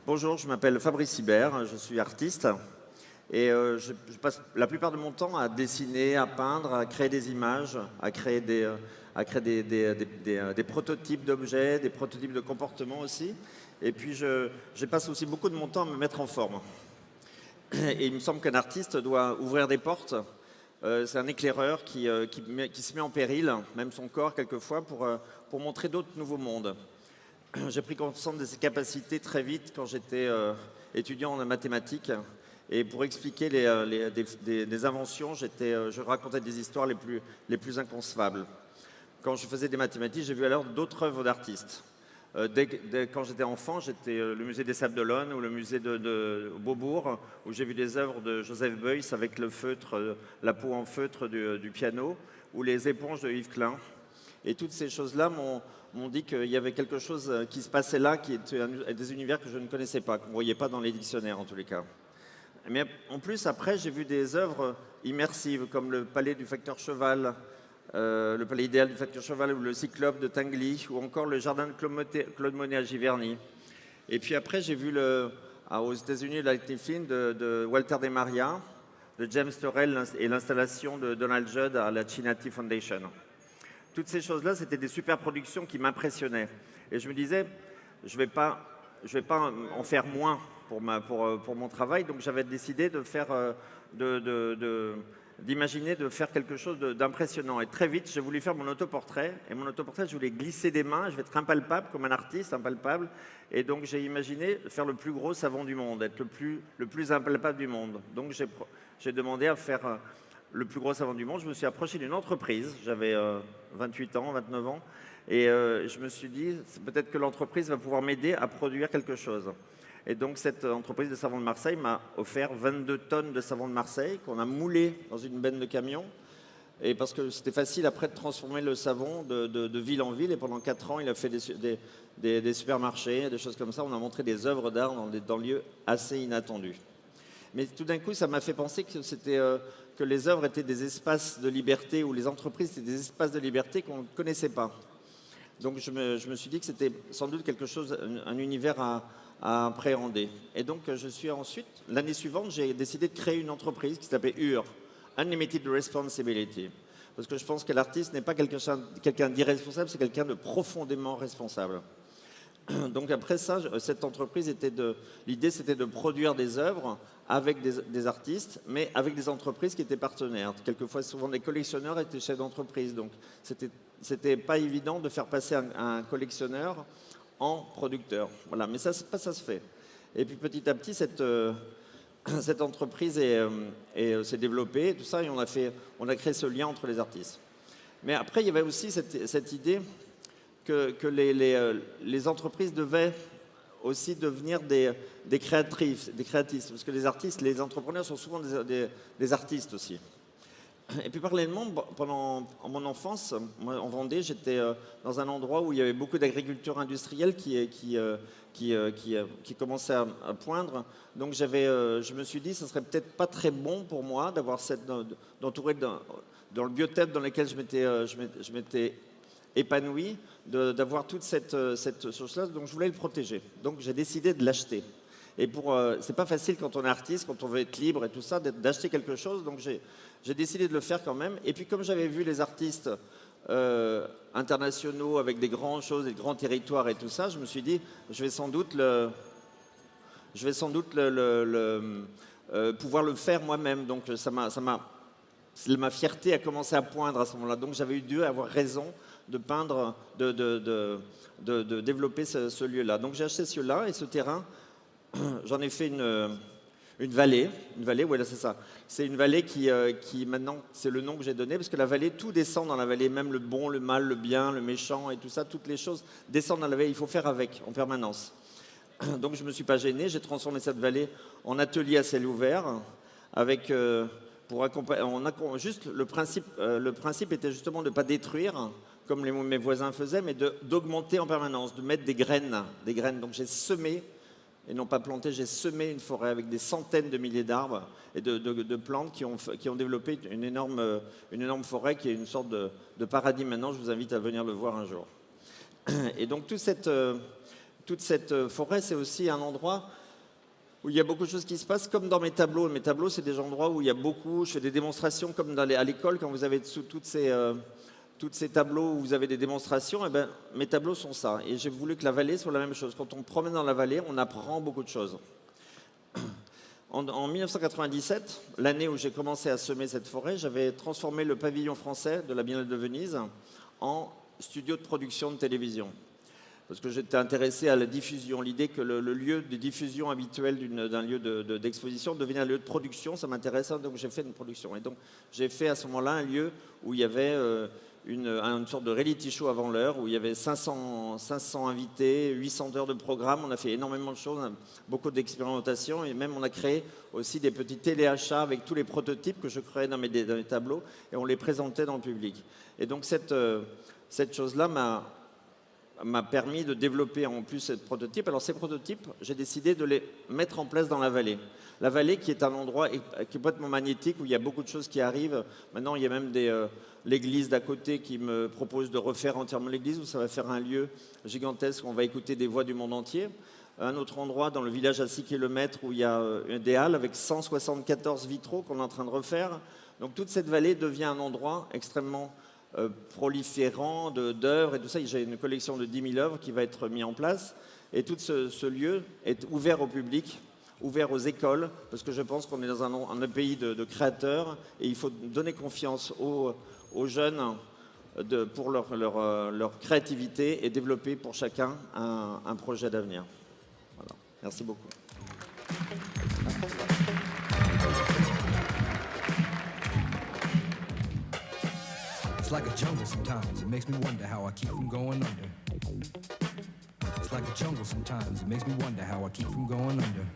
Bonjour, je m'appelle Fabrice Hibert, je suis artiste et je passe la plupart de mon temps à dessiner, à peindre, à créer des images, à créer des prototypes d'objets, des prototypes de comportements aussi. Et puis je passe aussi beaucoup de mon temps à me mettre en forme. Et il me semble qu'un artiste doit ouvrir des portes. C'est un éclaireur qui se met en péril, même son corps quelquefois, pour montrer d'autres nouveaux mondes. J'ai pris conscience de ses capacités très vite quand j'étais étudiant en mathématiques. Et pour expliquer des inventions, je racontais des histoires les plus inconcevables. Quand je faisais des mathématiques, j'ai vu alors d'autres œuvres d'artistes. Quand j'étais enfant, j'étais le musée des Sables d'Olonne ou le musée de Beaubourg, où j'ai vu des œuvres de Joseph Beuys avec le feutre, la peau en feutre du piano, ou les éponges de Yves Klein. Et toutes ces choses-là m'ont dit qu'il y avait quelque chose qui se passait là, qui était des univers que je ne connaissais pas, qu'on ne voyait pas dans les dictionnaires en tous les cas. Mais en plus, après, j'ai vu des œuvres immersives, comme le palais du facteur Cheval, le palais idéal du facteur Cheval, ou le cyclope de Tinguely, ou encore le jardin de Claude Monet à Giverny. Et puis après, j'ai vu aux États-Unis le Lightning Film de Walter De Maria, de James Turrell et l'installation de Donald Judd à la Chinati Foundation. Toutes ces choses-là, c'était des super productions qui m'impressionnaient. Et je me disais, je vais pas en faire moins pour mon travail. Donc j'avais décidé d'imaginer de faire quelque chose d'impressionnant. Et très vite, j'ai voulu faire mon autoportrait. Et mon autoportrait, je voulais glisser des mains, je vais être impalpable comme un artiste, impalpable. Et donc j'ai imaginé faire le plus gros savon du monde, être le plus impalpable du monde. Donc j'ai demandé à faire le plus gros savon du monde. Je me suis approché d'une entreprise, j'avais 28 ans, 29 ans, et je me suis dit, peut-être que l'entreprise va pouvoir m'aider à produire quelque chose. Et donc cette entreprise de savon de Marseille m'a offert 22 tonnes de savon de Marseille qu'on a moulé dans une benne de camion. Et parce que c'était facile après de transformer le savon de ville en ville. Et pendant 4 ans, il a fait des supermarchés, des choses comme ça. On a montré des œuvres d'art dans des lieux assez inattendus. Mais tout d'un coup, ça m'a fait penser que les œuvres étaient des espaces de liberté, ou les entreprises étaient des espaces de liberté qu'on ne connaissait pas. Donc je me suis dit que c'était sans doute quelque chose, un univers à appréhender. Et donc l'année suivante, j'ai décidé de créer une entreprise qui s'appelait UR, Unlimited Responsibility. Parce que je pense que l'artiste n'est pas quelqu'un d'irresponsable, c'est quelqu'un de profondément responsable. Donc après ça, cette entreprise l'idée c'était de produire des œuvres avec des artistes, mais avec des entreprises qui étaient partenaires. Quelquefois, souvent des collectionneurs étaient chefs d'entreprise, donc c'était pas évident de faire passer un collectionneur en producteur. Voilà, mais ça se fait. Et puis petit à petit, cette entreprise s'est développée, tout ça, et on a créé ce lien entre les artistes. Mais après, il y avait aussi cette idée que les entreprises devaient aussi devenir des créatrices, des créatistes, parce que les entrepreneurs sont souvent des artistes aussi. Et puis parallèlement, en mon enfance, moi, en Vendée, j'étais dans un endroit où il y avait beaucoup d'agriculture industrielle qui commençait à poindre. Donc je me suis dit, ce serait peut-être pas très bon pour moi d'entourer dans le biothèque dans lequel je m'étais épanoui, d'avoir toute cette chose-là, donc je voulais le protéger. Donc j'ai décidé de l'acheter. Et c'est pas facile quand on est artiste, quand on veut être libre et tout ça, d'acheter quelque chose, donc j'ai décidé de le faire quand même. Et puis comme j'avais vu les artistes internationaux avec des grandes choses, des grands territoires et tout ça, je me suis dit, je vais sans doute pouvoir le faire moi-même. Donc ma fierté a commencé à poindre à ce moment-là. Donc j'avais eu dû avoir raison de peindre, de développer ce lieu-là. Donc j'ai acheté ce lieu-là et ce terrain, j'en ai fait une vallée. Une vallée, voilà, c'est ça. C'est une vallée qui maintenant, c'est le nom que j'ai donné, parce que la vallée, tout descend dans la vallée, même le bon, le mal, le bien, le méchant et tout ça, toutes les choses descendent dans la vallée. Il faut faire avec en permanence. Donc je ne me suis pas gêné, j'ai transformé cette vallée en atelier à ciel ouvert, avec pour accompagner. Juste le principe était justement de ne pas détruire comme mes voisins faisaient, mais d'augmenter en permanence, de mettre des graines. Donc j'ai semé, et non pas planté, j'ai semé une forêt avec des centaines de milliers d'arbres et de plantes qui ont développé une énorme forêt qui est une sorte de paradis maintenant. Je vous invite à venir le voir un jour. Et donc toute toute cette forêt, c'est aussi un endroit où il y a beaucoup de choses qui se passent, comme dans mes tableaux. Mes tableaux, c'est des endroits où il y a beaucoup, je fais des démonstrations comme à l'école, quand vous avez toutes ces tableaux où vous avez des démonstrations, eh ben, mes tableaux sont ça. Et j'ai voulu que la vallée soit la même chose. Quand on promène dans la vallée, on apprend beaucoup de choses. En 1997, l'année où j'ai commencé à semer cette forêt, j'avais transformé le pavillon français de la Biennale de Venise en studio de production de télévision. Parce que j'étais intéressé à la diffusion, l'idée que le lieu de diffusion habituel d'un lieu d'exposition devenait un lieu de production, ça m'intéressait, donc j'ai fait une production. Et donc j'ai fait à ce moment-là un lieu où il y avait une sorte de reality show avant l'heure, où il y avait 500 invités, 800 heures de programme, on a fait énormément de choses, beaucoup d'expérimentation, et même on a créé aussi des petits téléachats avec tous les prototypes que je créais dans mes tableaux, et on les présentait dans le public. Et donc cette chose-là m'a permis de développer en plus ces prototypes. Alors ces prototypes, j'ai décidé de les mettre en place dans la vallée. La vallée qui est un endroit qui est complètement magnétique, où il y a beaucoup de choses qui arrivent. Maintenant, il y a même l'église d'à côté qui me propose de refaire entièrement l'église, où ça va faire un lieu gigantesque où on va écouter des voix du monde entier. Un autre endroit dans le village à 6 km où il y a des halles avec 174 vitraux qu'on est en train de refaire. Donc toute cette vallée devient un endroit extrêmement proliférant d'œuvres et tout ça. J'ai une collection de 10 000 œuvres qui va être mise en place. Et tout ce lieu est ouvert au public, ouvert aux écoles, parce que je pense qu'on est dans un pays de créateurs et il faut donner confiance aux jeunes pour leur créativité et développer pour chacun un projet d'avenir. Voilà. Merci beaucoup. It's like a jungle sometimes, it makes me wonder how I keep from going under. It's like a jungle sometimes, it makes me wonder how I keep from going under.